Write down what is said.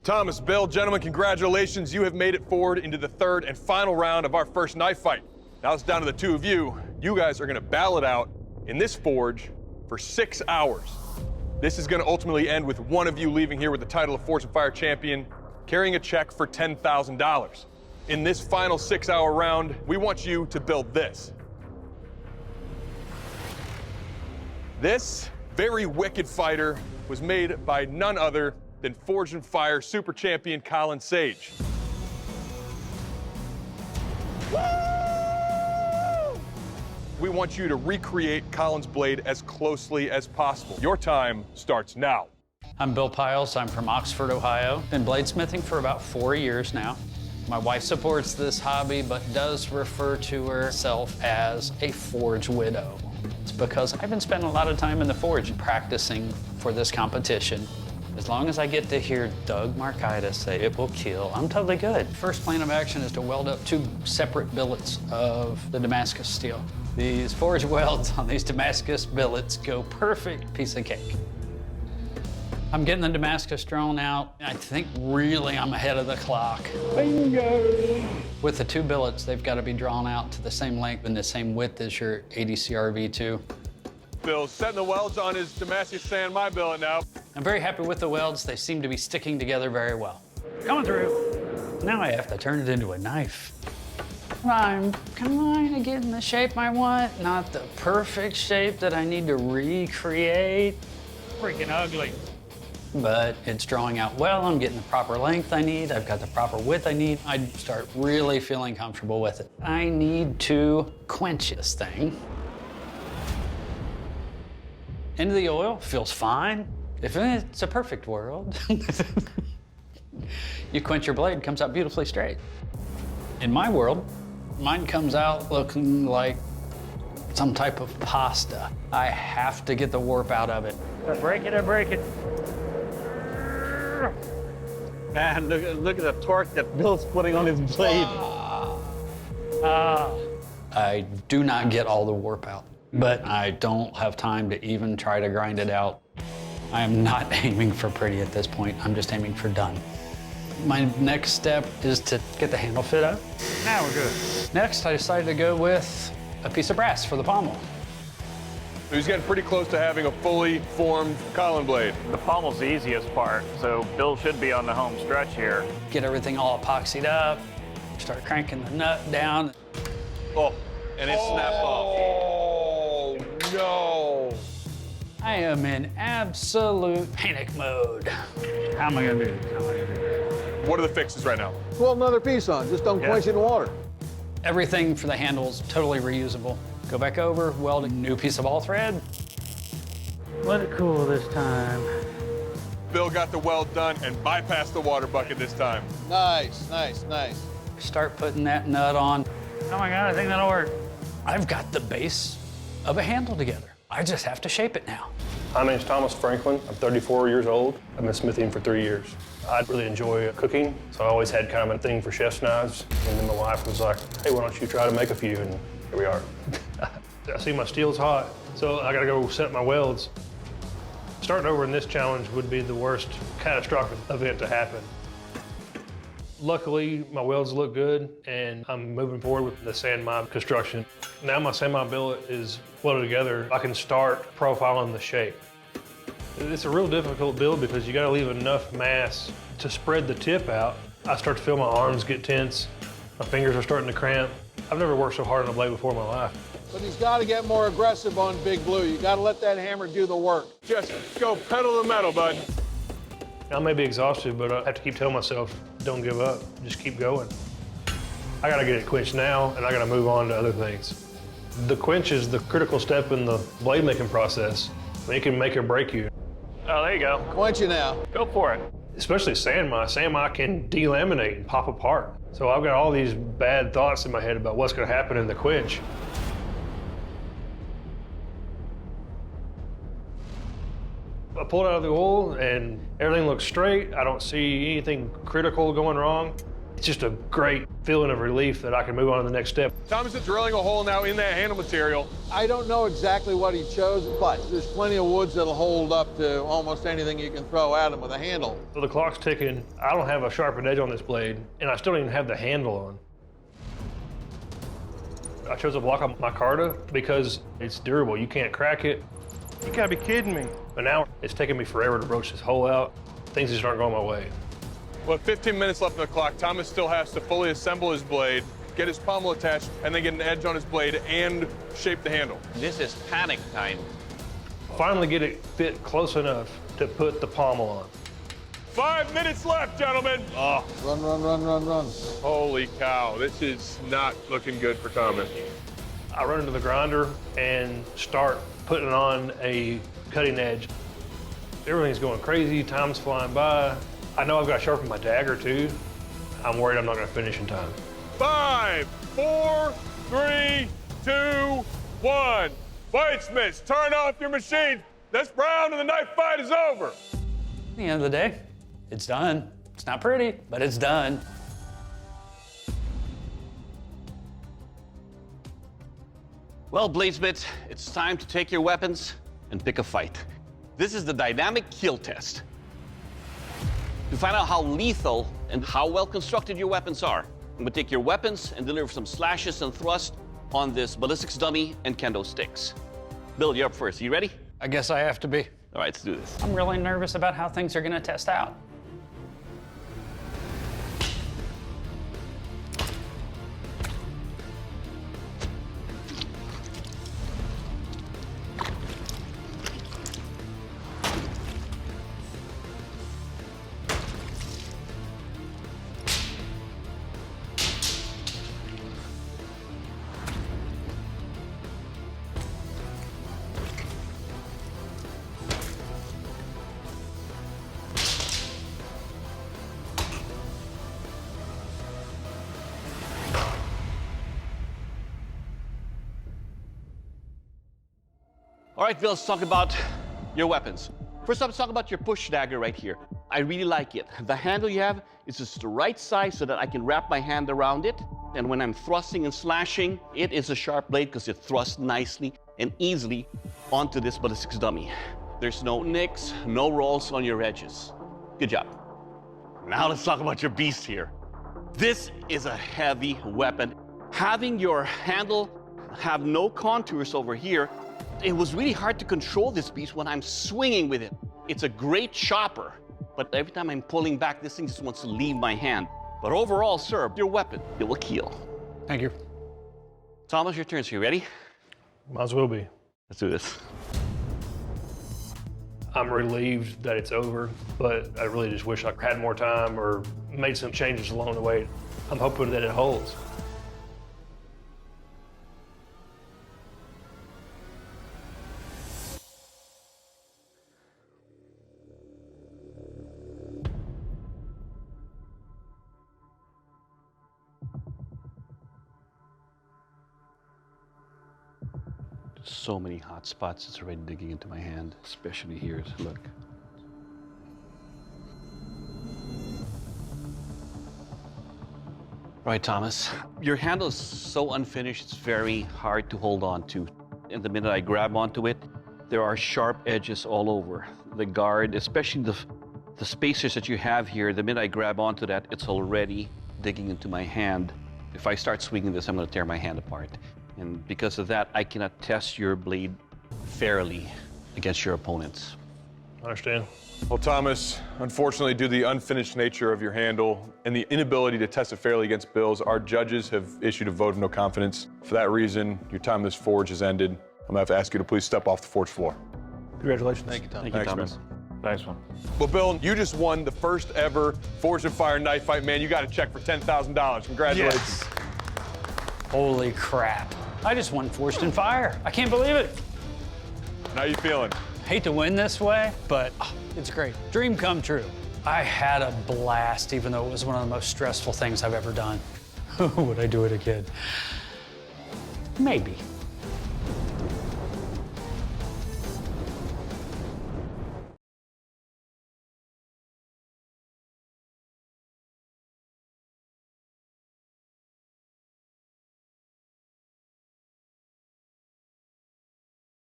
Thomas, Bill, gentlemen, congratulations. You have made it forward into the third and final round of our first knife fight. Now it's down to the two of you. You guys are gonna battle it out in this forge for 6 hours. This is gonna ultimately end with one of you leaving here with the title of Forge and Fire Champion, carrying a check for $10,000. In this final 6-hour round, we want you to build this. This very wicked fighter was made by none other than Forge and Fire Super Champion Colin Sage. Woo! We want you to recreate Colin's blade as closely as possible. Your time starts now. I'm Bill Piles. I'm from Oxford, Ohio. Been bladesmithing for about 4 years now. My wife supports this hobby, but does refer to herself as a forge widow. It's because I've been spending a lot of time in the forge practicing for this competition. As long as I get to hear Doug Markitis say it will kill, I'm totally good. First plan of action is to weld up 2 separate billets of the Damascus steel. These forge welds on these Damascus billets go perfect piece of cake. I'm getting the Damascus drawn out. I think really I'm ahead of the clock. Bingo! With the 2 billets, they've got to be drawn out to the same length and the same width as your ADCR V2. Bill's setting the welds on his Damascus sand my billet now. I'm very happy with the welds. They seem to be sticking together very well. Coming through. Now I have to turn it into a knife. I'm kind of getting the shape I want, not the perfect shape that I need to recreate. Freaking ugly. But it's drawing out well. I'm getting the proper length I need. I've got the proper width I need. I start really feeling comfortable with it. I need to quench this thing. Into the oil, feels fine. If it's a perfect world, you quench your blade, comes out beautifully straight. In my world, mine comes out looking like some type of pasta. I have to get the warp out of it. I break it. Man, look at the torque that Bill's putting on his blade. I do not get all the warp out, but I don't have time to even try to grind it out. I am not aiming for pretty at this point. I'm just aiming for done. My next step is to get the handle fit up. Now we're good. Next, I decided to go with a piece of brass for the pommel. He's getting pretty close to having a fully formed Colin blade. The pommel's the easiest part, so Bill should be on the home stretch here. Get everything all epoxied up, start cranking the nut down. Oh, and it snapped off. Oh, no. I am in absolute panic mode. How am I gonna do this? What are the fixes right now? Weld another piece on, just don't quench it in water. Everything for the handle's totally reusable. Go back over, weld a new piece of all thread. Let it cool this time. Bill got the weld done and bypassed the water bucket this time. Nice. Start putting that nut on. Oh my God, I think that'll work. I've got the base of a handle together. I just have to shape it now. My name's Thomas Franklin. I'm 34 years old. I've been smithing for 3 years. I really enjoy cooking, so I always had kind of a thing for chef's knives. And then my wife was like, hey, why don't you try to make a few? And here we are. I see my steel's hot, so I gotta go set my welds. Starting over in this challenge would be the worst catastrophic event to happen. Luckily, my welds look good, and I'm moving forward with the sand mine construction. Now my sand mine billet is welded together. I can start profiling the shape. It's a real difficult build because you gotta leave enough mass to spread the tip out. I start to feel my arms get tense. My fingers are starting to cramp. I've never worked so hard on a blade before in my life. But he's got to get more aggressive on Big Blue. You got to let that hammer do the work. Just go pedal to the metal, bud. I may be exhausted, but I have to keep telling myself, don't give up, just keep going. I gotta get it quenched now, and I gotta move on to other things. The quench is the critical step in the blade making process. It can make or break you. Oh, there you go. Quench you now. Go for it. Especially sand mine. Sand mine can delaminate and pop apart. So I've got all these bad thoughts in my head about what's gonna happen in the quench. I pulled out of the oil and everything looks straight. I don't see anything critical going wrong. It's just a great feeling of relief that I can move on to the next step. Thomas is drilling a hole now in that handle material. I don't know exactly what he chose, but there's plenty of woods that'll hold up to almost anything you can throw at him with a handle. So the clock's ticking. I don't have a sharpened edge on this blade, and I still don't even have the handle on. I chose a block on micarta because it's durable. You can't crack it. You gotta be kidding me. But now it's taking me forever to broach this hole out. Things just aren't going my way. Well, 15 minutes left on the clock. Thomas still has to fully assemble his blade, get his pommel attached, and then get an edge on his blade and shape the handle. This is panic time. Finally get it fit close enough to put the pommel on. 5 minutes left, gentlemen. Oh, Run, run, run, run, run. holy cow. This is not looking good for Thomas. I run into the grinder and start putting on a cutting edge. Everything's going crazy, time's flying by. I know I've got to sharpen my dagger too. I'm worried I'm not going to finish in time. 5, 4, 3, 2, 1. Bladesmiths, turn off your machine. This round of the knife fight is over. At the end of the day, it's done. It's not pretty, but it's done. Well, bladesmiths, it's time to take your weapons and pick a fight. This is the dynamic kill test. To find out how lethal and how well constructed your weapons are, I'm gonna take your weapons and deliver some slashes and thrusts on this ballistics dummy and kendo sticks. Bill, you're up first. You ready? I guess I have to be. All right, let's do this. I'm really nervous about how things are gonna test out. All right, Bill, let's talk about your weapons. First up, let's talk about your push dagger right here. I really like it. The handle you have is just the right size so that I can wrap my hand around it. And when I'm thrusting and slashing, it is a sharp blade because it thrusts nicely and easily onto this ballistics dummy. There's no nicks, no rolls on your edges. Good job. Now let's talk about your beast here. This is a heavy weapon. Having your handle have no contours over here, it was really hard to control this beast when I'm swinging with it. It's a great chopper, but every time I'm pulling back, this thing just wants to leave my hand. But overall, sir, your weapon, it will kill. Thank you. Thomas, your turn. So you ready? Might as well be. Let's do this. I'm relieved that it's over, but I really just wish I had more time or made some changes along the way. I'm hoping that it holds. So many hot spots, it's already digging into my hand, especially here, look. Right, Thomas. Your handle is so unfinished, it's very hard to hold on to. And the minute I grab onto it, there are sharp edges all over. The guard, especially the spacers that you have here, the minute I grab onto that, it's already digging into my hand. If I start swinging this, I'm gonna tear my hand apart. And because of that, I cannot test your blade fairly against your opponents. I understand. Well, Thomas, unfortunately, due to the unfinished nature of your handle and the inability to test it fairly against Bill's, our judges have issued a vote of no confidence. For that reason, your time in this forge has ended. I'm gonna have to ask you to please step off the forge floor. Congratulations. Thank you, Tom. Thank you, Thanks, Thomas. man. Nice one. Well, Bill, you just won the first ever Forged in Fire knife fight, man. You got a check for $10,000. Congratulations. Yes. Holy crap. I just won Forged in Fire. I can't believe it. How you feeling? Hate to win this way, but it's great. Dream come true. I had a blast, even though it was one of the most stressful things I've ever done. Would I do it again? Maybe.